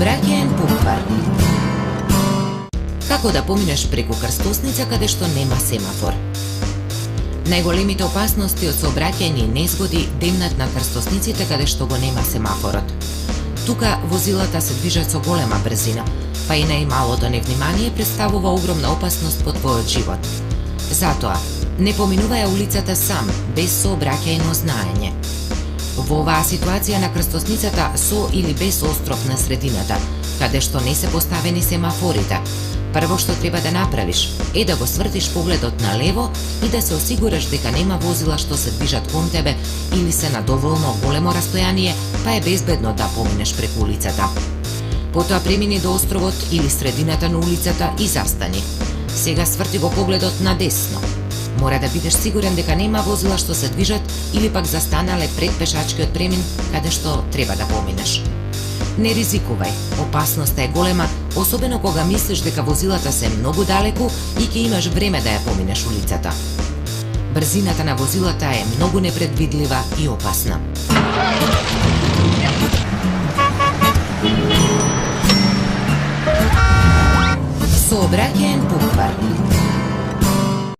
Сообраќаен буквар. Како да поминеш преку крстосница каде што нема семафор? Најголемите опасности од сообраќајни незгоди демнат на крстосниците каде што го нема семафорот. Тука возилата се движат со голема брзина, па и најмалото невнимание представува огромна опасност по твојот живот. Затоа, не поминувај улицата сам, без сообраќајно знаење. Во оваа ситуација на крстосницата со или без остров на средината, каде што не се поставени семафорите, прво што треба да направиш е да го свртиш погледот налево и да се осигураш дека нема возила што се движат кон тебе или се на доволно големо растојание, па е безбедно да поминеш преку улицата. Потоа премини до островот или средината на улицата и застани. Сега сврти го погледот надесно. Мора да бидеш сигурен дека нема возила што се движат или пак застанале пред пешачкиот премин каде што треба да поминеш. Не ризикувај, опасноста е голема, особено кога мислиш дека возилата се многу далеку и ќе имаш време да ја поминеш улицата. Брзината на возилата е многу непредвидлива и опасна. Сообраќаен